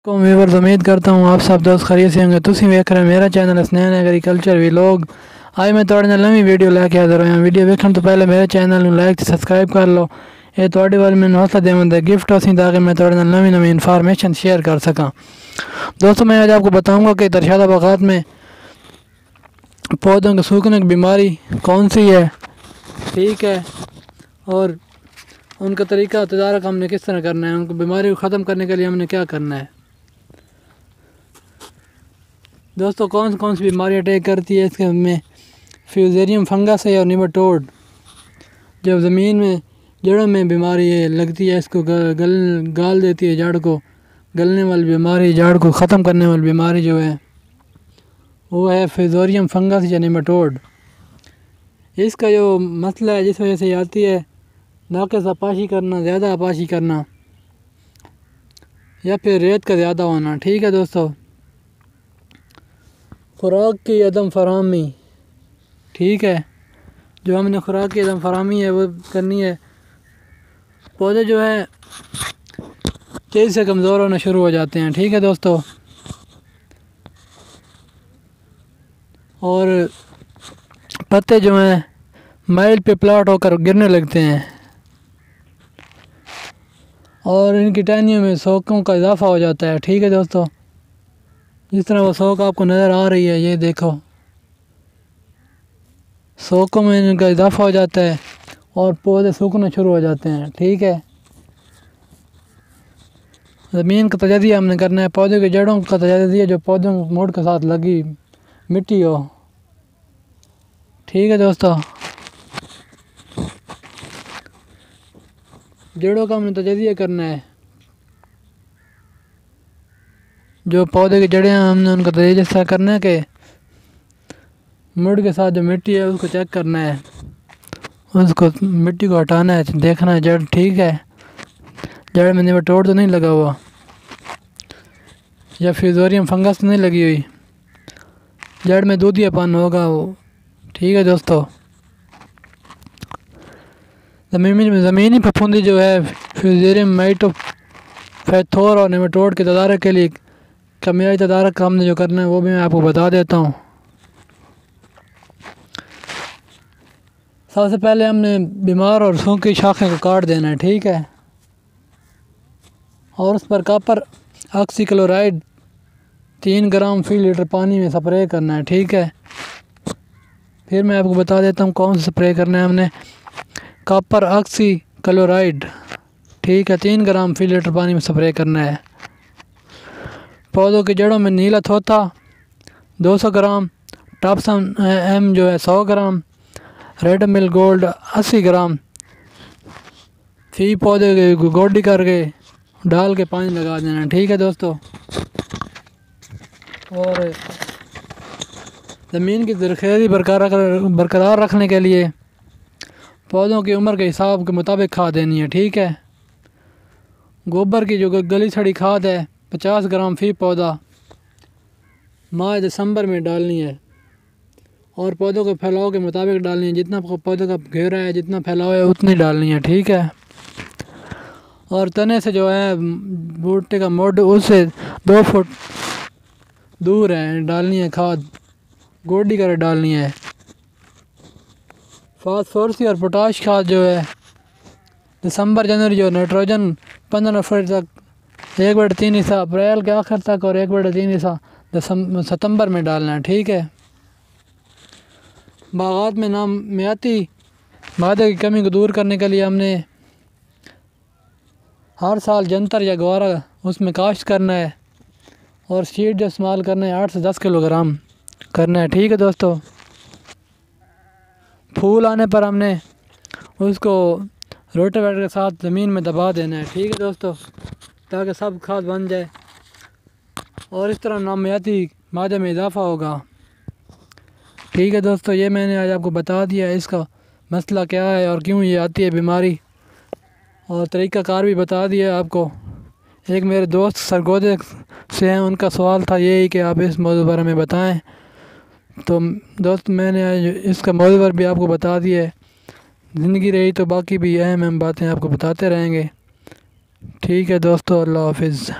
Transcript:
को व्यूअर्स उम्मीद करता हूँ आप सब दोस्त खरीद से होंगे। तुम वेख रहे मेरा चैनल स्नेहन एग्रीकल्चर व्लॉग। आज मैं थोड़े नाल नवी वीडियो लैके हाजिर होया। वीडियो देखने तो पहले मेरे चैनल में लाइक ते सब्सक्राइब कर लो। ये थोड़ी वाल मैंने हौसला देवंदा गिफ्ट असी ताकि मैं थोड़े नाल नवी नवी इन्फॉर्मेशन शेयर कर सका। दोस्तों मैं आज आपको बताऊँगा कि तरशादा बागात में पौधों के सूखने की बीमारी कौन सी है, ठीक है, और उनका तरीका तदारक हमने किस तरह करना है, उनको बीमारी को ख़त्म करने के लिए हमने क्या करना है। दोस्तों कौन सी बीमारी अटैक करती है इसके में फ्यूजेरियम फंगस है और निमाटोड। जब ज़मीन में जड़ों में बीमारी है लगती है, इसको गाल देती है, जड़ को गलने वाली बीमारी, जड़ को ख़त्म करने वाली बीमारी जो है वो है फ्यूजेरियम फंगस या निमाटोड। इसका जो मसला है जिस वजह से आती है नाक़िस आपाशी करना, ज़्यादा आपाशी करना या फिर रेत का ज़्यादा होना, ठीक है दोस्तों। खुराक की अदम फराहमी, ठीक है, जो हमने खुराक की अदम फराहमी है वो करनी है। पौधे जो है तेज़ी से कमज़ोर होना शुरू हो जाते हैं, ठीक है दोस्तों, और पत्ते जो हैं माइल पे प्लाट होकर गिरने लगते हैं और इनकी टहनियों में सोखों का इजाफा हो जाता है, ठीक है दोस्तों। जिस तरह वो सोख आपको नज़र आ रही है, ये देखो, सोखों में इनका इजाफा हो जाता है और पौधे सूखना शुरू हो जाते हैं, ठीक है। ज़मीन का तजज़िया हमने करना है, पौधे की जड़ों का तजज़िया जो पौधों मोड़ के साथ लगी मिट्टी हो, ठीक है दोस्तों। जड़ों का हमने तजज़िया करना है, जो पौधे की जड़ें हैं हमने उनका तजज़िया करना है कि मुड़ के साथ जो मिट्टी है उसको चेक करना है, उसको मिट्टी को हटाना है, देखना है जड़ ठीक है, जड़ में निमाटोड तो नहीं लगा हुआ या फ्यूजेरियम फंगस तो नहीं लगी हुई, जड़ में दूधियापन होगा वो, ठीक है दोस्तों। ज़मीनी फफूंदी जो है फ्यूजेरियम माइटोफैथोर और निमाटोड के तदारक के लिए कमियाई तदारक का हमने जो करना है वो भी मैं आपको बता देता हूँ। सबसे पहले हमने बीमार और सूखी शाखें को काट देना है, ठीक है, और उस पर कॉपर ऑक्सीक्लोराइड 3 ग्राम फी लीटर पानी में स्प्रे करना है, ठीक है। फिर मैं आपको बता देता हूँ कौन सा स्प्रे करना है हमने। कॉपर ऑक्सीक्लोराइड, ठीक है, 3 ग्राम फी लीटर पानी में स्प्रे करना है। पौधों की जड़ों में नीला थोथा 200 ग्राम, टॉपसन एम जो है 100 ग्राम, रेड मिल गोल्ड 80 ग्राम फी पौधे की गोडी करके डाल के पानी लगा देना, ठीक है दोस्तों। और ज़मीन की ज़रख़ेज़ी बरकरार रखने के लिए पौधों की उम्र के हिसाब के मुताबिक खाद देनी है, ठीक है। गोबर की जो गली सड़ी खाद है 50 ग्राम फी पौधा माह दिसंबर में डालनी है और पौधों के फैलाव के मुताबिक डालनी है, जितना पौधे का घेरा है, जितना फैलाव है उतनी डालनी है, ठीक है। और तने से जो है बूटे का मोड उससे 2 फुट दूर है डालनी है खाद, गोडी कर डालनी है। फास्फोरस और पोटाश खाद जो है दिसंबर जनवरी जो नाइट्रोजन 15 फरवरी तक 1/3 हिस्सा अप्रैल के आखिर तक और 1/3 हिस्सा सितंबर में डालना है, ठीक है। बागात में नामियाती मादे की कमी को दूर करने के लिए हमने हर साल जंतर या गवारा उसमें काश्त करना है और सीड जो इस्तेमाल करना है 8 से 10 किलोग्राम करना है, ठीक है दोस्तों। फूल आने पर हमने उसको रोटावेटर के साथ ज़मीन में दबा देना है, ठीक है दोस्तों, ताकि सब खाद बन जाए और इस तरह नामियाती मादे में इजाफा होगा, ठीक है दोस्तों। ये मैंने आज आपको बता दिया है इसका मसला क्या है और क्यों ये आती है बीमारी, और तरीक़ाकार भी बता दिया आपको। एक मेरे दोस्त सरगोदे से हैं, उनका सवाल था यही कि आप इस मौजू पर हमें बताएं, तो दोस्त मैंने आज इसका मौजू पर भी आपको बता दिया है। ज़िंदगी रही तो बाकी भी अहम बातें आपको बताते रहेंगे, ठीक है दोस्तों। अल्लाह हाफिज़।